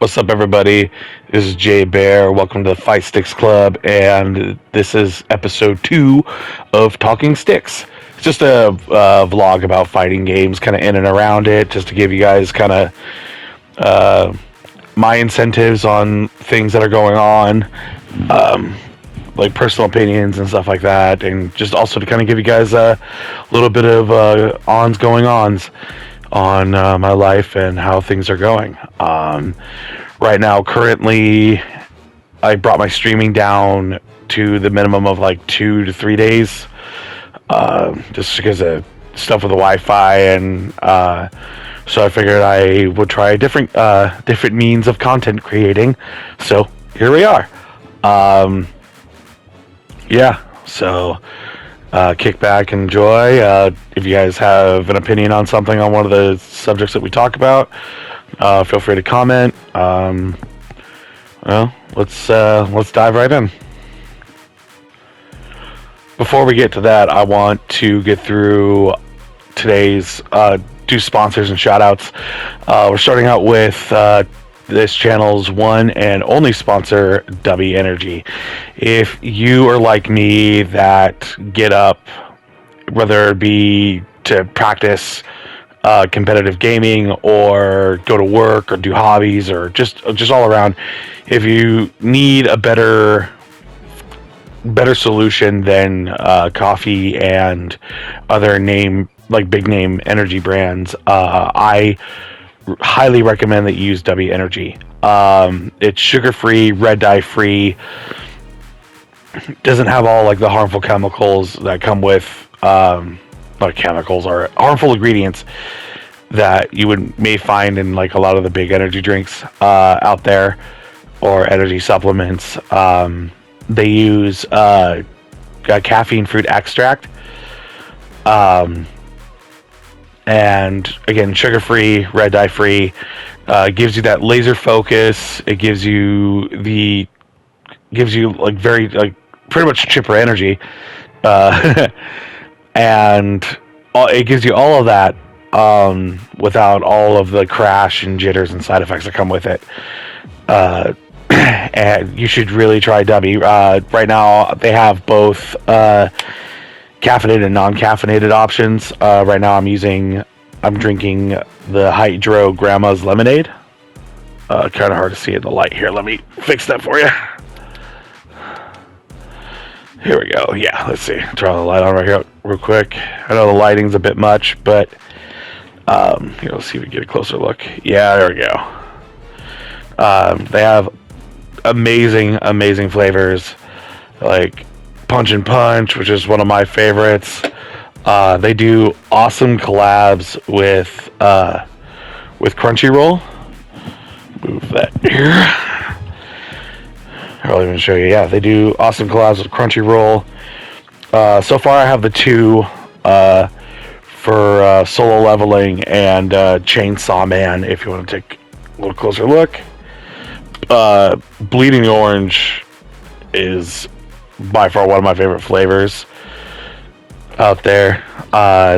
What's up, everybody? This is Jay Bear. Welcome to the Fight Sticks Club, and this is episode 2 of Talking Sticks. It's just a vlog about fighting games, kind of in and around it, just to give you guys kind of my incentives on things that are going on, like personal opinions and stuff like that, and just also to kind of give you guys a little bit of ons on my life and how things are going. Right now, currently, I brought my streaming down to the minimum of like 2 to 3 days, just because of stuff with the Wi-Fi, and so I figured I would try different means of content creating. So here we are. So kick back, enjoy. If you guys have an opinion on something on one of the subjects that we talk about, feel free to comment. Let's dive right in. Before we get to that, I want to get through today's two sponsors and shout outs. We're starting out with this channel's one and only sponsor, W Energy. If you are like me that get up, whether it be to practice competitive gaming or go to work or do hobbies or just all around, if you need a better solution than coffee and other big name energy brands, I highly recommend that you use W Energy. It's sugar-free, red dye-free, doesn't have all like the harmful chemicals that come with not chemicals, or harmful ingredients that you may find in like a lot of the big energy drinks out there, or energy supplements. They use caffeine fruit extract, and again, sugar-free, red dye-free. Gives you that laser focus. It gives you like very like pretty much chipper energy, and it gives you all of that without all of the crash and jitters and side effects that come with it. And you should really try W. Right now, they have both caffeinated and non-caffeinated options. Right now, I'm drinking the Hydro Grandma's Lemonade. Kind of hard to see in the light here. Let me fix that for you. Here we go. Yeah, let's see. Turn the light on right here real quick. I know the lighting's a bit much, but here, let's see if we get a closer look. Yeah, there we go. They have amazing flavors, like Punch and Punch, which is one of my favorites. They do awesome collabs with Crunchyroll. Move that here. I'll even show you. Yeah, they do awesome collabs with Crunchyroll. So far, I have the two for Solo Leveling and Chainsaw Man, if you want to take a little closer look. Bleeding Orange is by far one of my favorite flavors out there.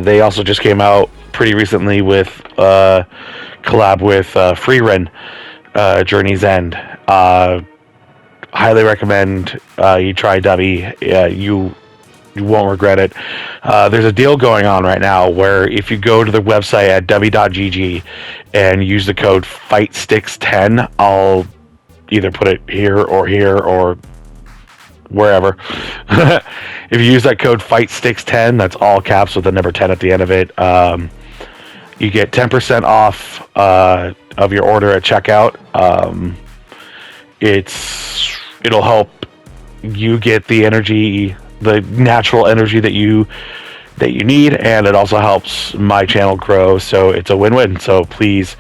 They also just came out pretty recently with collab with Freerun, Journey's End. Highly recommend you try W. You won't regret it. There's a deal going on right now where if you go to the website at w.gg and use the code FIGHTSTICKS10, I'll either put it here or wherever. If you use that code FIGHTSTICKS10, that's all caps with the number 10 at the end of it, you get 10% off of your order at checkout. It'll help you get the energy, the natural energy that you need, and it also helps my channel grow, so it's a win-win. So please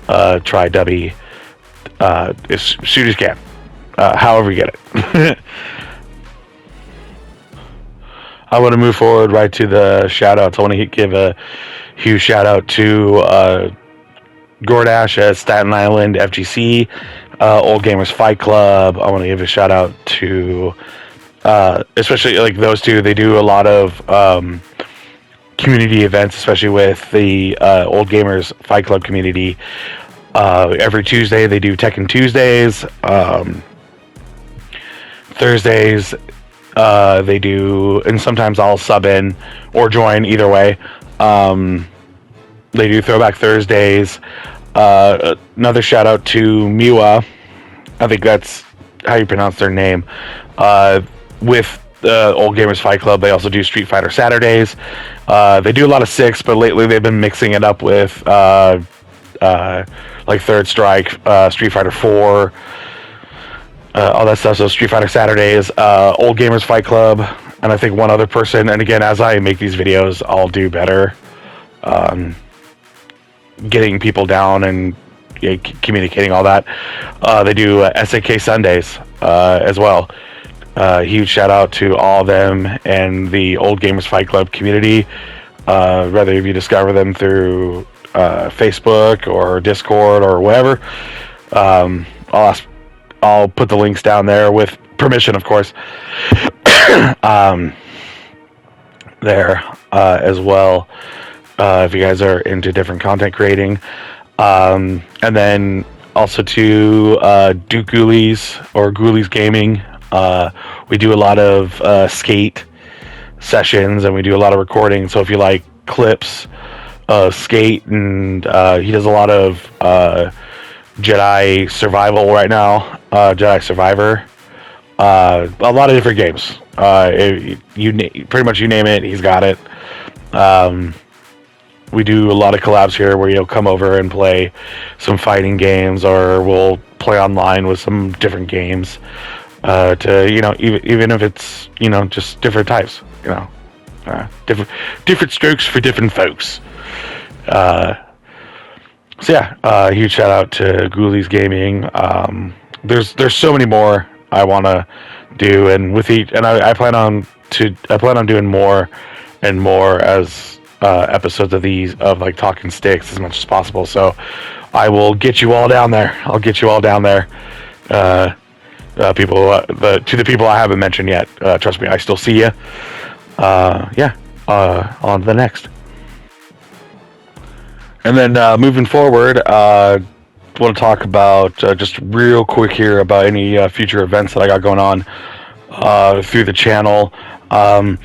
try W as soon as you can, however you get it. I want to move forward right to the shout outs. I want to give a huge shout out to Gordash at Staten Island FGC, Old Gamers Fight Club. I want to give a shout out to especially like those two. They do a lot of community events, especially with the Old Gamers Fight Club community. Every Tuesday they do Tekken Tuesdays. Thursdays they do, and sometimes I'll sub in or join either way. They do Throwback Thursdays. Another shout out to Miwa. I think that's how you pronounce their name. With the Old Gamers Fight Club, they also do Street Fighter Saturdays. They do a lot of Six, but lately they've been mixing it up with like Third Strike, Street Fighter 4, all that stuff. So Street Fighter Saturdays, Old Gamers Fight Club, and I think one other person. And again, as I make these videos, I'll do better getting people down and communicating all that. They do SAK Sundays as well. Huge shout out to all of them and the Old Gamers Fight Club community. Whether if you discover them through Facebook or Discord or whatever, I'll put the links down there with permission, of course. There as well. If you guys are into different content creating, and then also to Duke Ghoulies or Ghoulies Gaming. We do a lot of skate sessions and we do a lot of recording. So if you like clips of skate, and he does a lot of Jedi Survival right now, Jedi Survivor, a lot of different games. Pretty much you name it, he's got it. We do a lot of collabs here where you'll come over and play some fighting games, or we'll play online with some different games. To even if it's just different types, different strokes for different folks. So yeah, huge shout out to Ghoulies Gaming. There's so many more I want to do, and with each, and I plan on doing more and more as episodes of these of like Talkin Sticks as much as possible. So I will get you all down there. I'll get you all down there. People, to the people I haven't mentioned yet, trust me, I still see you. On to the next. And then moving forward, I want to talk about just real quick here about any future events that I got going on through the channel. Right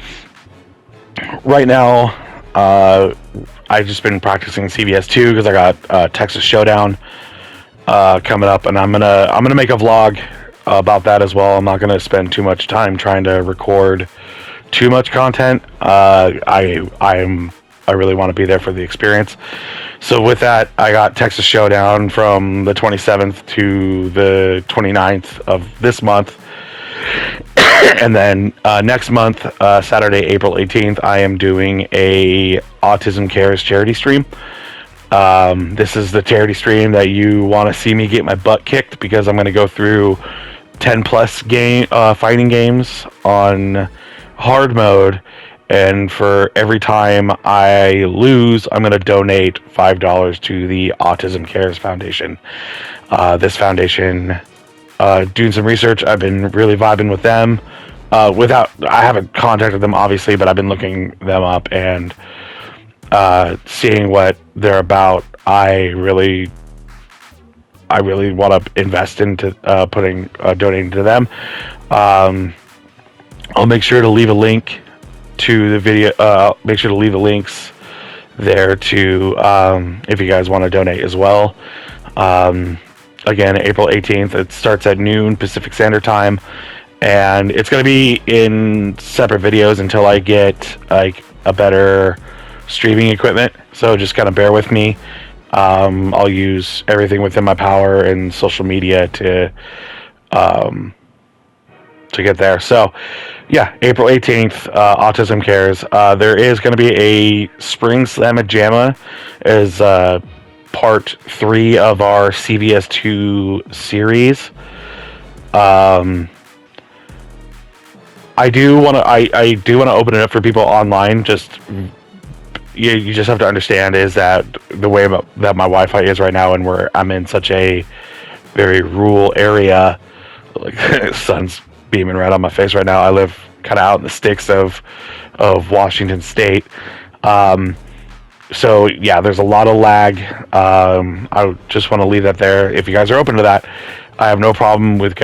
now, I've just been practicing CVS2 because I got Texas Showdown coming up, and I'm gonna make a vlog about that as well. I'm not gonna spend too much time trying to record too much content. I really want to be there for the experience. So with that, I got Texas Showdown from the 27th to the 29th of this month. And then next month, Saturday, April 18th, I am doing a Autism Cares charity stream. This is the charity stream that you want to see me get my butt kicked, because I'm going to go through 10 plus fighting games on hard mode, and for every time I lose, I'm going to donate $5 to the Autism Cares Foundation. This foundation, doing some research, I've been really vibing with them. I haven't contacted them obviously, but I've been looking them up and seeing what they're about. I really want to invest into donating to them. I'll make sure to leave a link to the video. Make sure to leave the links there to if you guys want to donate as well. Again, April 18th. It starts at noon Pacific Standard Time, and it's going to be in separate videos until I get like a better streaming equipment. So just kind of bear with me. I'll use everything within my power and social media to get there. So yeah, April 18th, Autism Cares. There is going to be a Spring Slamma Jamma as part 3 of our CVS2 series. I do want to open it up for people online. Just you just have to understand is that the way that my Wi-Fi is right now, and I'm in such a very rural area, like sun's beaming right on my face right now. I live kind of out in the sticks of Washington State. So yeah, there's a lot of lag. I just want to leave that there. If you guys are open to that, I have no problem with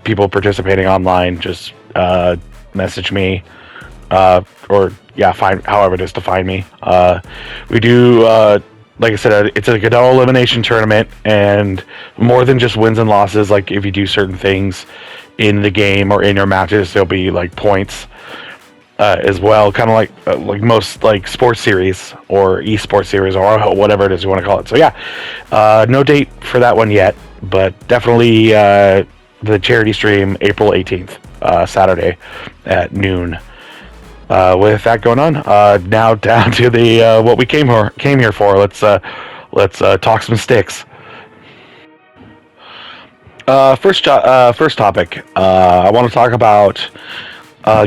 people participating online. Just message me, or yeah, find however it is to find me. We do, like I said, it's a Godot elimination tournament, and more than just wins and losses. Like if you do certain things in the game or in your matches, there'll be like points. As well, kind of like most like sports series or esports series or whatever it is you want to call it. So yeah, no date for that one yet, but definitely the charity stream April 18th, Saturday at noon. With that going on, now down to the what we came here for. Let's talk some sticks. First topic. I want to talk about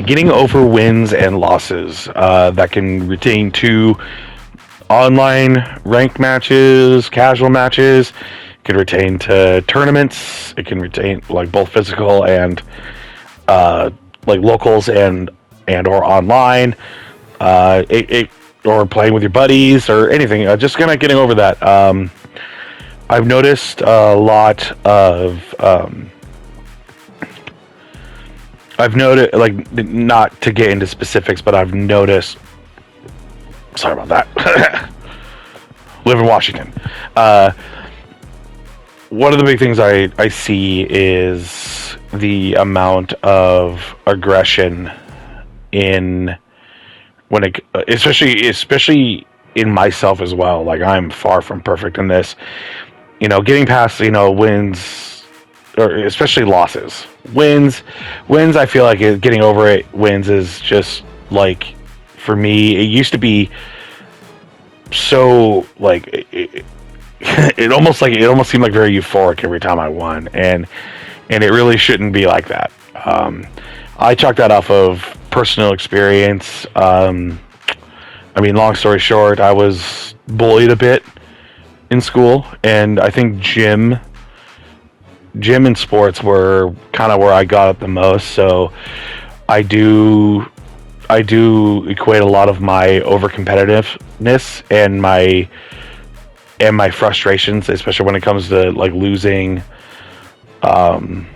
getting over wins and losses that can retain to online ranked matches, casual matches. It can retain to tournaments. It can retain like both physical and like locals and or online. Or playing with your buddies or anything. Just kind of getting over that. I've noticed a lot of. I've noticed, like, not to get into specifics, but I've noticed. Sorry about that. Live in Washington. One of the big things I see is the amount of aggression in when it, especially in myself as well. Like I'm far from perfect in this. Getting past wins or especially losses. Wins, I feel like getting over it. Wins is just like, for me, it used to be so like it almost seemed like very euphoric every time I won, and it really shouldn't be like that. I chalk that off of personal experience. Long story short, I was bullied a bit in school, and I think gym and sports were kind of where I got it the most. So I do equate a lot of my over competitiveness and my frustrations, especially when it comes to like losing. And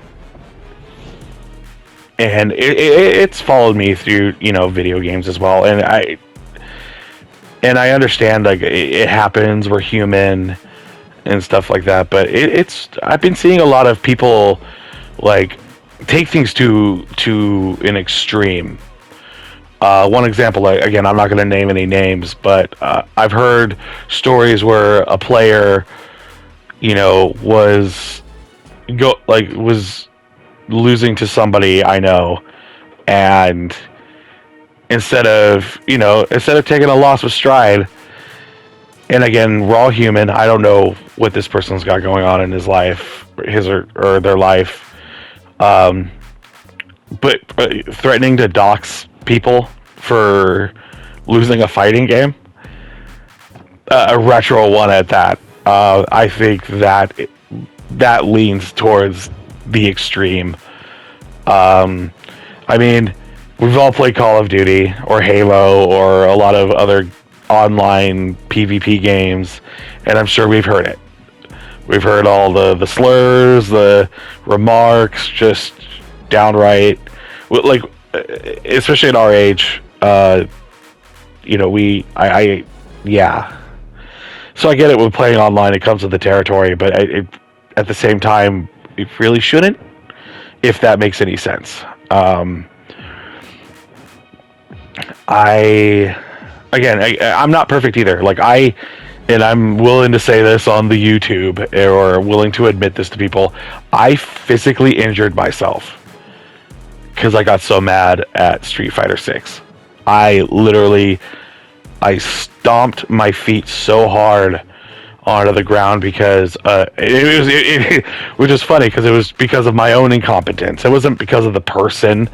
it's followed me through video games as well, and I understand like it happens. We're human and stuff like that, but I've been seeing a lot of people like take things to an extreme. One example, again, I'm not going to name any names, but I've heard stories where a player, was losing to somebody I know, and instead of taking a loss with stride. And again, we're all human. I don't know what this person's got going on in his life, or their life. But threatening to dox people for losing a fighting game, a retro one at that. I think that leans towards the extreme. We've all played Call of Duty or Halo or a lot of other online PvP games, and I'm sure we've heard it. We've heard all the slurs, the remarks, just downright, like, especially at our age, yeah. So I get it with playing online, it comes with the territory, but at the same time, it really shouldn't, if that makes any sense. I'm not perfect either. And I'm willing to say this on the YouTube, or willing to admit this to people. I physically injured myself because I got so mad at Street Fighter 6. I stomped my feet so hard onto the ground because which is funny because it was because of my own incompetence. It wasn't because of the person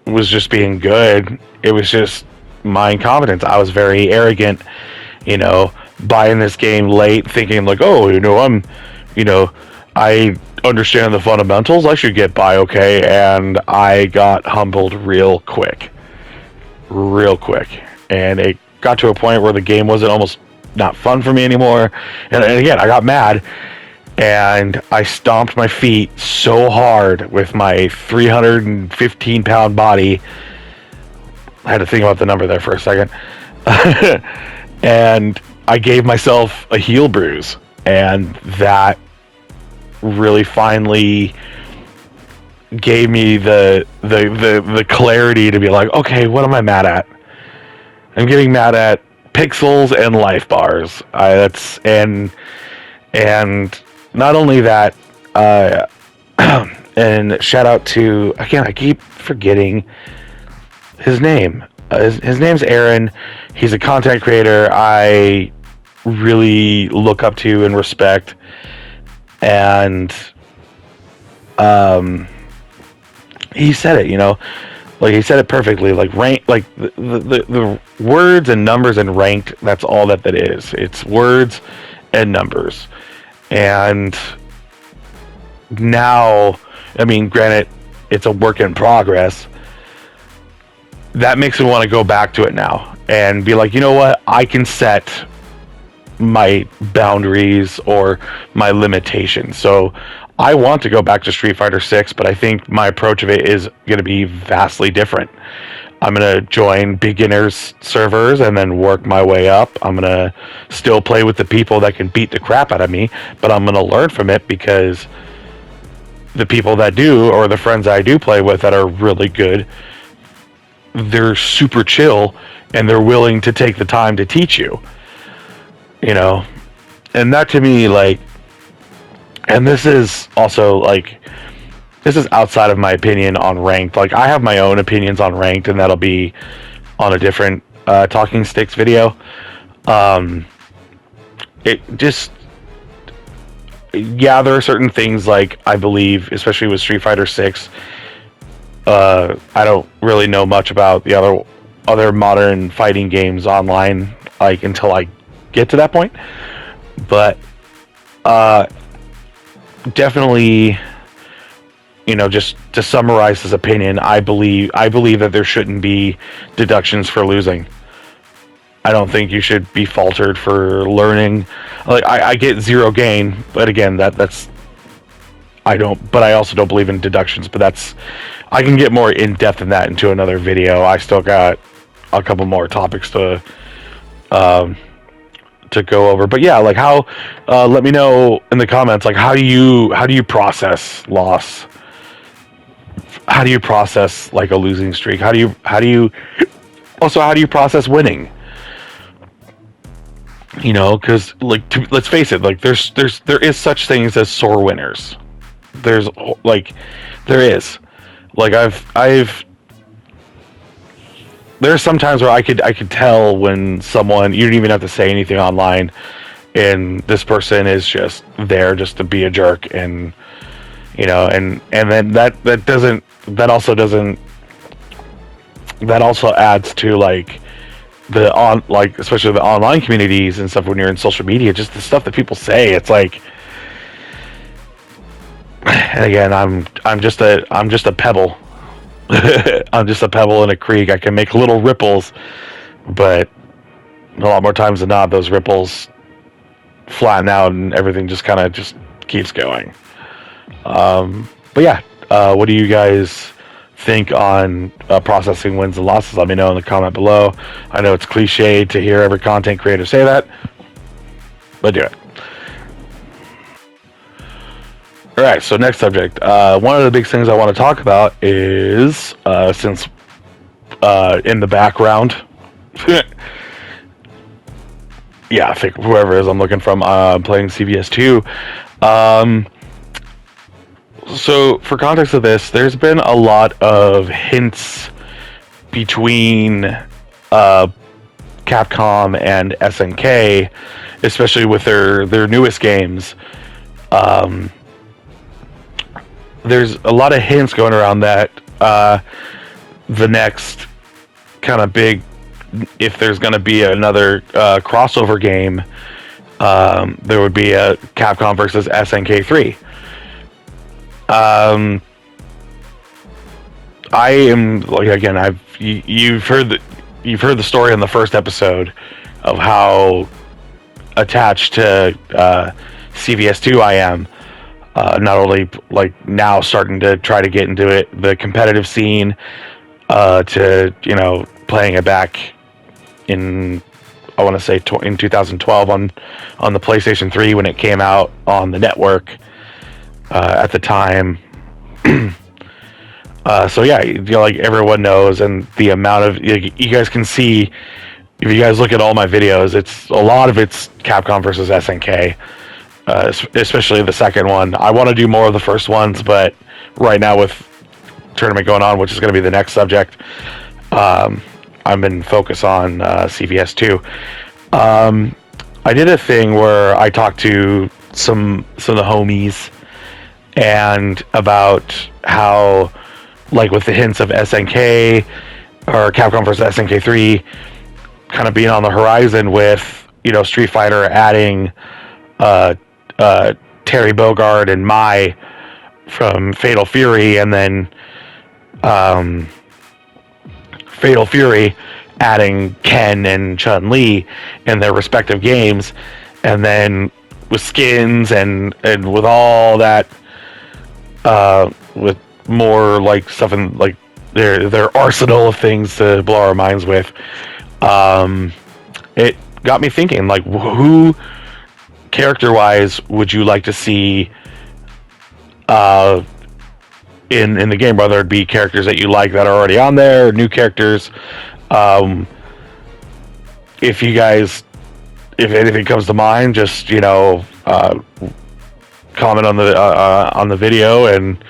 was just being good. It was just my incompetence. I was very arrogant, buying this game late, thinking I understand the fundamentals, I should get by okay, and I got humbled real quick, and it got to a point where the game wasn't almost not fun for me anymore. And again, I got mad, and I stomped my feet so hard with my 315-pound body. I had to think about the number there for a second. And I gave myself a heel bruise, and that really finally gave me the clarity to be like, okay, what am I mad at? I'm getting mad at pixels and life bars. And not only that, and shout out to, again, I keep forgetting his name. His name's Aaron. He's a content creator I really look up to and respect. And he said it, like he said it perfectly. Like rank, like the words and numbers and ranked. That's all that is. It's words and numbers. And now, I mean, granted, it's a work in progress. That makes me want to go back to it now and be like, you know what? I can set my boundaries or my limitations. So I want to go back to Street Fighter 6, but I think my approach of it is going to be vastly different. I'm going to join beginners servers and then work my way up. I'm going to still play with the people that can beat the crap out of me, but I'm going to learn from it, because the people that do, or the friends I do play with that are really good, they're super chill and they're willing to take the time to teach you, and that to me, like, and this is also like, this is outside of my opinion on ranked. Like, I have my own opinions on ranked, and that'll be on a different Talking Sticks video. It just, yeah, there are certain things, like, I believe, especially with Street Fighter 6, I don't really know much about the other modern fighting games online, like, until I get to that point. But definitely, just to summarize his opinion, I believe that there shouldn't be deductions for losing. I don't think you should be faltered for learning. Like, I get zero gain, but again, that's I also don't believe in deductions, but I can get more in depth in that into another video. I still got a couple more topics to go over. But yeah, like, how, let me know in the comments, like, how do you process loss? How do you process, like, a losing streak? How do you process winning? Because, like, let's face it, like, there is such things as sore winners. There is, like, there's some times where I could tell when someone, you don't even have to say anything online, and this person is just there just to be a jerk, and and then that also adds to, like, especially the online communities and stuff, when you're in social media, just the stuff that people say. It's like, and again, I'm just a pebble. I'm just a pebble in a creek. I can make little ripples, but a lot more times than not, those ripples flatten out and everything just kind of just keeps going. But yeah, what do you guys think on processing wins and losses? Let me know in the comment below. I know it's cliche to hear every content creator say that, but do it. Alright, so next subject. One of the big things I want to talk about is, since in the background, yeah, I think whoever it is I'm looking from, playing CVS 2. So, for context of this, there's been a lot of hints between Capcom and SNK, especially with their newest games. There's a lot of hints going around that the next kind of big, if there's going to be another crossover game, there would be a Capcom versus SNK 3. I am, like, again, you've heard that you've heard the story in the first episode of how attached to CVS2 I am. Not only like now starting to try to get into it, the competitive scene, to playing it back in, I want to say in 2012 on the PlayStation 3 when it came out on the network at the time. So yeah, like everyone knows, and the amount of you guys can see if you guys look at all my videos, it's a lot of it's Capcom versus SNK, especially the second one. I want to do more of the first ones, but right now with tournament going on, which is going to be the next subject, I've been focused on CVS2. I did a thing where I talked to some of the homies and about how, like with the hints of SNK or Capcom versus SNK3 kind of being on the horizon with Street Fighter adding Terry Bogard and Mai from Fatal Fury, and then Fatal Fury adding Ken and Chun-Li in their respective games, and then with skins and with all that, with more like stuff in like their arsenal of things to blow our minds with. It got me thinking, like, who character-wise would you like to see in the game, whether it be characters that you like that are already on there, or new characters. If you guys, if anything comes to mind, just comment on the video and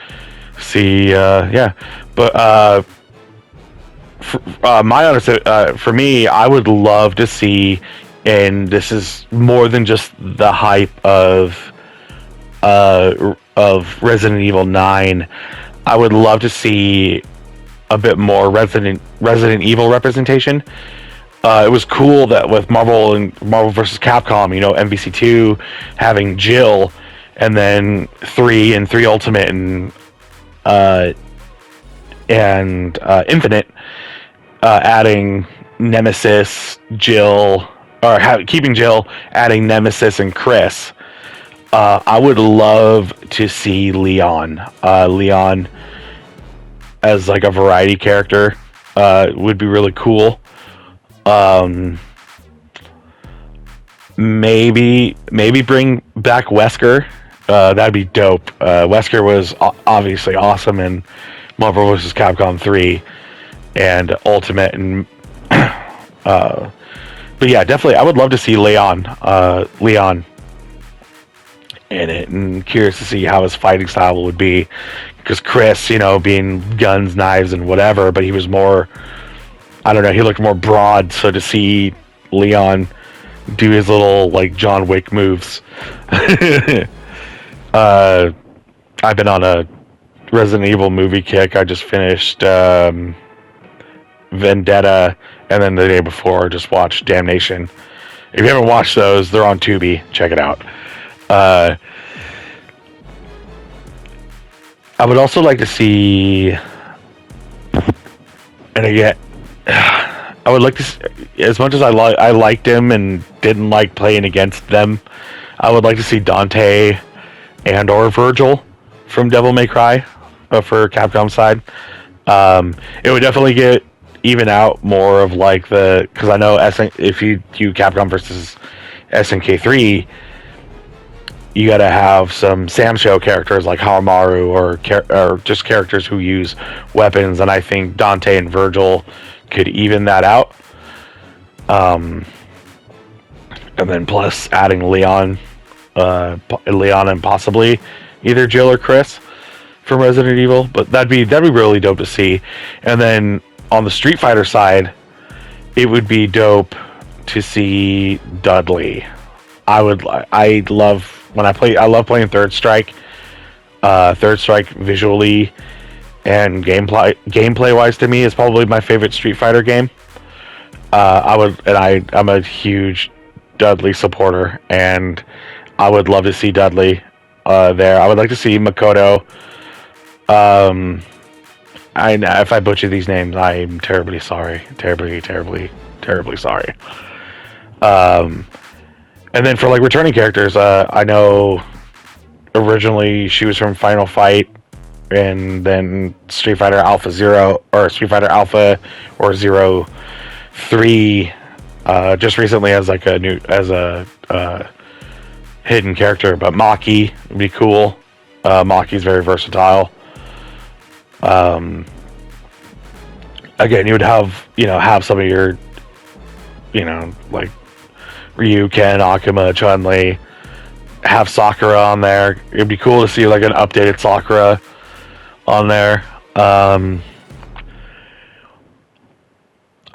see. But my honest, for me, I would love to see, and this is more than just the hype of Resident Evil 9. I would love to see a bit more Resident Evil representation. It was cool that with Marvel vs. Capcom, MVC2 having Jill, and then 3 and 3 Ultimate and Infinite adding Nemesis, Jill, or keeping Jill, adding Nemesis and Chris. I would love to see Leon as like a variety character. Would be really cool. Maybe bring back Wesker. That'd be dope. Wesker was obviously awesome in Marvel vs. Capcom 3 and Ultimate, and but yeah, definitely I would love to see Leon in it, and curious to see how his fighting style would be, because Chris, being guns, knives, and whatever, but he was more, I don't know, he looked more broad. So to see Leon do his little like John Wick moves, I've been on a Resident Evil movie kick. I just finished Vendetta, and then the day before just watched Damnation. If you haven't watched those, they're on Tubi. Check it out. I would also like to see, and again, I would like to see, as much as I liked him and didn't like playing against them, I would like to see Dante and or Virgil from Devil May Cry for Capcom side. It would definitely even out more of like because I know if you do Capcom versus SNK3, you got to have some Sam Show characters like Hamaru or just characters who use weapons, and I think Dante and Virgil could even that out. And then plus adding Leon and possibly either Jill or Chris from Resident Evil, but that'd be really dope to see. And then on the Street Fighter side, it would be dope to see Dudley. I love playing Third Strike. Third Strike visually and gameplay wise to me is probably my favorite Street Fighter game. I'm a huge Dudley supporter, and I would love to see Dudley there. I would like to see Makoto if I butcher these names, I'm terribly sorry. Terribly sorry. And then for like returning characters, I know originally she was from Final Fight, and then Street Fighter Alpha Zero or Street Fighter Alpha or Zero 3, just recently as like a hidden character. But Maki would be cool. Maki's very versatile. Again, you would have some of your, like Ryu, Ken, Akuma, Chun-Li, have Sakura on there. It'd be cool to see like an updated Sakura on there. I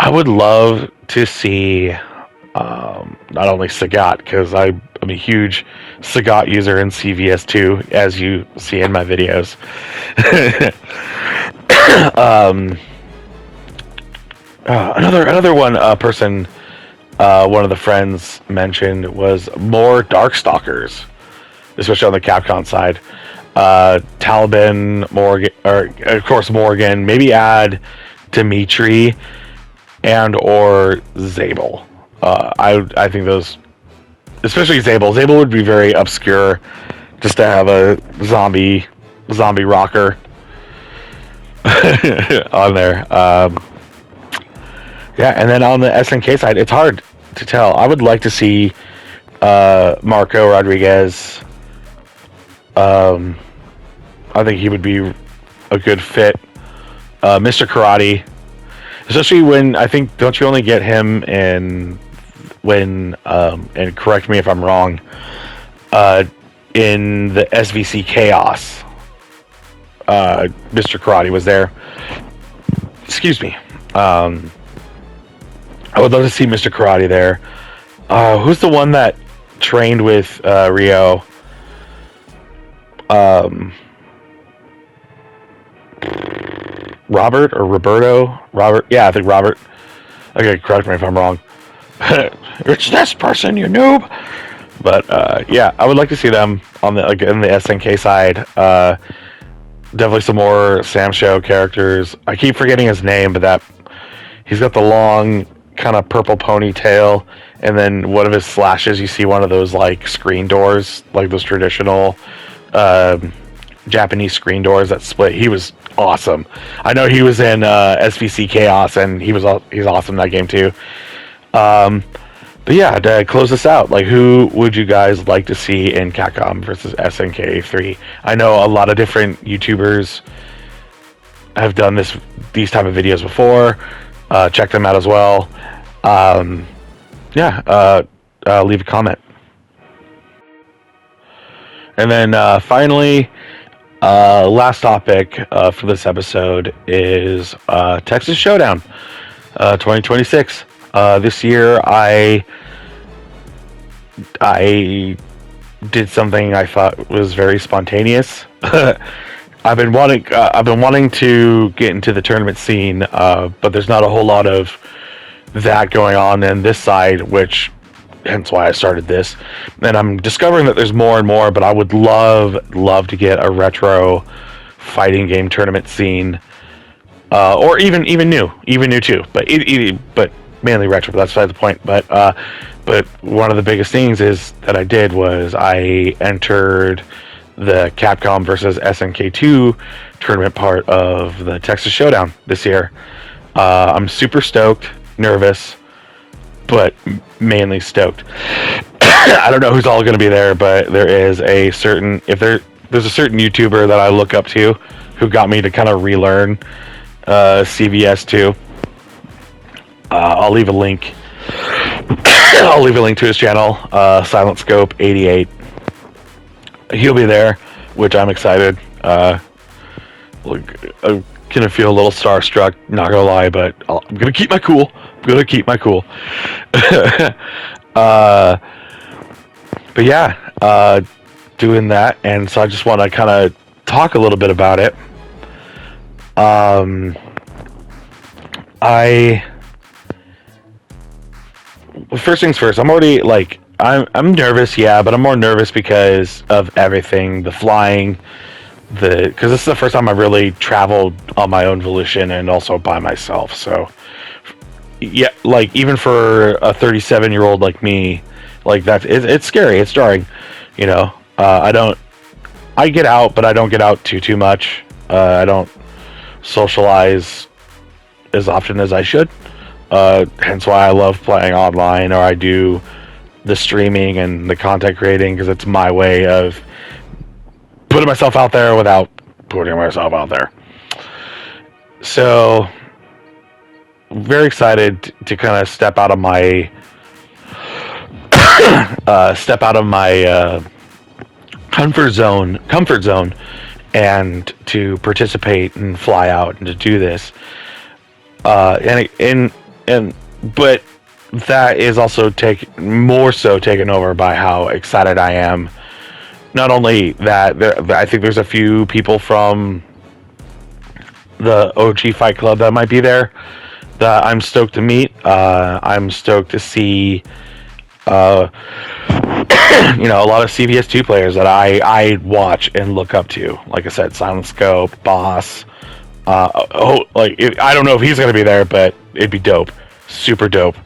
would love to see not only Sagat, because I'm a huge Sagat user in CVS2, as you see in my videos. Another one person, one of the friends mentioned was more Darkstalkers, especially on the Capcom side. Talbin, Morgan, or of course Morgan. Maybe add Dimitri and or Zabel. I think those, especially Zabel. Zabel would be very obscure, just to have a zombie rocker on there. Yeah, and then on the SNK side, it's hard to tell. I would like to see Marco Rodriguez. I think he would be a good fit. Mr. Karate, especially when I think, don't you only get him in when and correct me if I'm wrong, in the SVC Chaos. Mr. Karate was there. Excuse me. I would love to see Mr. Karate there. Who's the one that trained with Rio? Robert or Roberto? Robert? Yeah, I think Robert. Okay, correct me if I'm wrong. It's this person, you noob. But yeah, I would like to see them on the in the SNK side. Definitely some more Sam Show characters. I keep forgetting his name, but he's got the long kind of purple ponytail, and then one of his slashes, you see one of those like screen doors, like those traditional Japanese screen doors that split. He was awesome. I know he was in SVC Chaos, and he's awesome in that game too. But yeah, to close this out, like, who would you guys like to see in Capcom versus SNK 3? I know a lot of different YouTubers have done these type of videos before. Check them out as well. Yeah, leave a comment. And then finally, last topic for this episode is Texas Showdown 2026. This year, I did something I thought was very spontaneous. I've been wanting to get into the tournament scene, but there's not a whole lot of that going on in this side, hence why I started this. And I'm discovering that there's more and more, but I would love to get a retro fighting game tournament scene, or even new too, but mainly retro. But that's beside the point. But one of the biggest things is that I did was I entered the Capcom versus SNK2 tournament part of the Texas Showdown this year. I'm super stoked, nervous, but mainly stoked. I don't know who's all going to be there, but there is there's a certain YouTuber that I look up to who got me to kind of relearn CVS2. I'll leave a link. I'll leave a link to his channel, Silent Scope 88. He'll be there, which I'm excited. I'm gonna feel a little starstruck, not gonna lie, but I'm gonna keep my cool. But yeah, doing that, and so I just want to kind of talk a little bit about it. First things first, I'm already I'm nervous, yeah, but I'm more nervous because of everything, the flying, because this is the first time I've really traveled on my own volition and also by myself. So yeah, like even for a 37-year-old like me, like it's scary, it's jarring, you know. I get out, but I don't get out too much. I don't socialize as often as I should. Hence why I love playing online, or I do the streaming and the content creating, because it's my way of putting myself out there without putting myself out there. So very excited to kind of step out of my comfort zone, and to participate and fly out and to do this. But that is also more so taken over by how excited I am. Not only that, I think there's a few people from the OG Fight Club that might be there that I'm stoked to meet. I'm stoked to see, a lot of CVS2 players that I watch and look up to. Like I said, Silent Scope, Boss. I don't know if he's going to be there, but it'd be dope. Super dope.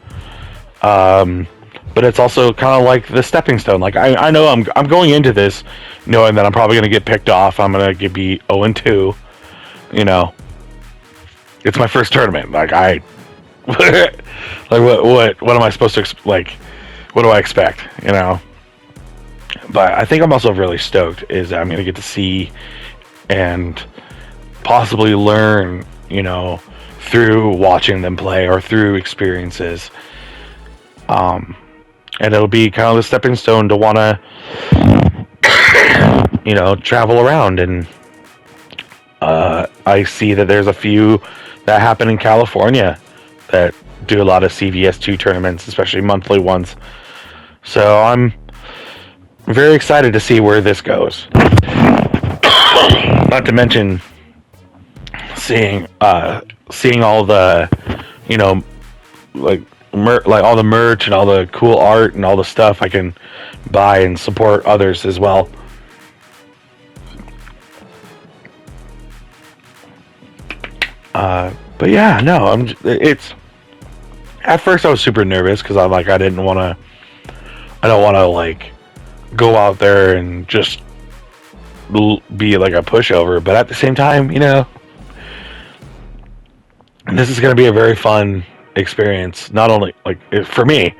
But it's also kind of like the stepping stone. Like I know I'm going into this knowing that I'm probably going to get picked off. I'm going to be 0-2. You know, it's my first tournament. Like what am I supposed to what do I expect? You know. But I think I'm also really stoked is that I'm going to get to see and possibly learn, through watching them play or through experiences. And it'll be kind of the stepping stone to want to, travel around. And I see that there's a few that happen in California that do a lot of CVS2 tournaments, especially monthly ones. So I'm very excited to see where this goes. Not to mention seeing all the, all the merch and all the cool art and all the stuff I can buy and support others as well. But yeah, no, it's at first I was super nervous because I don't want to go out there and just be like a pushover, but at the same time, this is going to be a very fun experience, not only for me,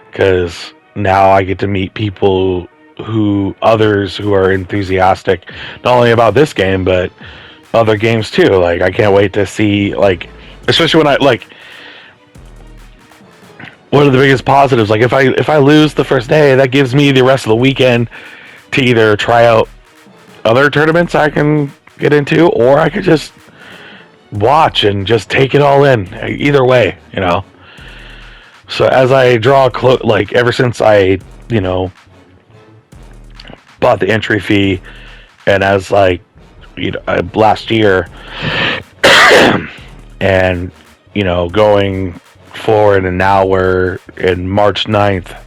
because now I get to meet others who are enthusiastic not only about this game but other games too. I can't wait to see, especially when one of the biggest positives, if I lose the first day, that gives me the rest of the weekend to either try out other tournaments I can get into, or I could just watch and just take it all in. Either way, So as I draw ever since I, bought the entry fee, and as last year, and going forward, and now we're in March 9th,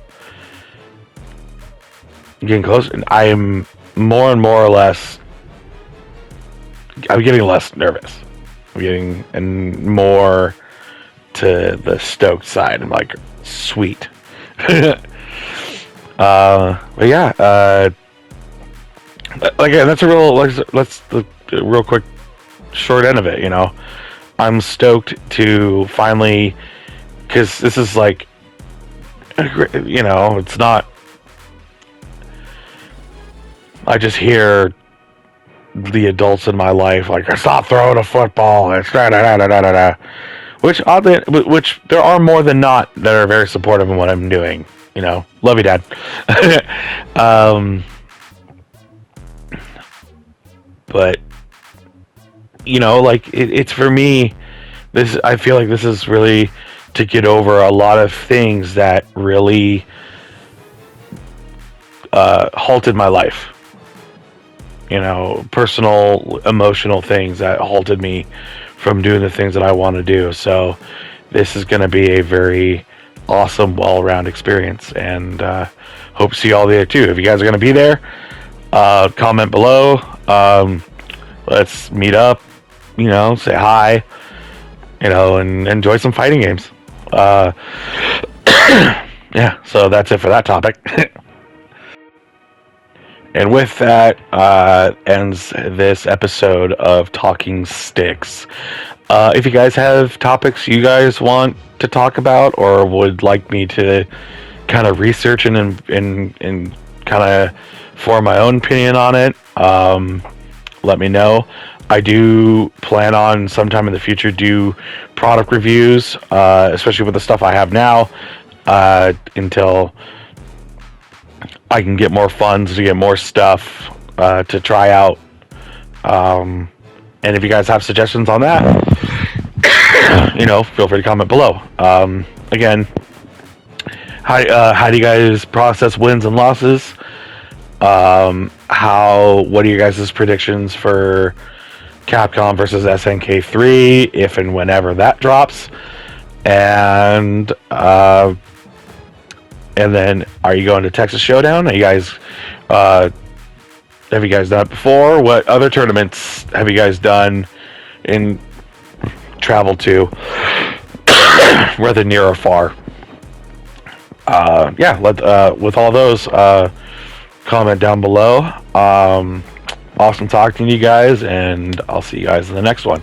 getting close, and I'm more and more or less, I'm getting less nervous. I'm getting more to the stoked side. I'm like, sweet. But yeah, again, that's the real quick short end of it. I'm stoked to finally, because this is it's not. I just hear the adults in my life stop throwing a football. It's which there are more than not that are very supportive of what I'm doing. Love you, Dad. But it's for me. I feel like this is really to get over a lot of things that really halted my life. Personal, emotional things that halted me from doing the things that I want to do. So this is going to be a very awesome, well-rounded experience, and hope to see you all there too. If you guys are going to be there, comment below. Let's meet up, say hi, and enjoy some fighting games. Yeah, so that's it for that topic. And with that, ends this episode of Talking Sticks. If you guys have topics you guys want to talk about or would like me to kind of research and kind of form my own opinion on it, let me know. I do plan on sometime in the future do product reviews, especially with the stuff I have now, until I can get more funds to get more stuff to try out. And if you guys have suggestions on that, feel free to comment below. Again, how do you guys process wins and losses? What are your guys' predictions for Capcom versus SNK3 if and whenever that drops? And then, are you going to Texas Showdown? Have you guys done it before? What other tournaments have you guys done in travel to, whether near or far? With all those, comment down below. Awesome talking to you guys, and I'll see you guys in the next one.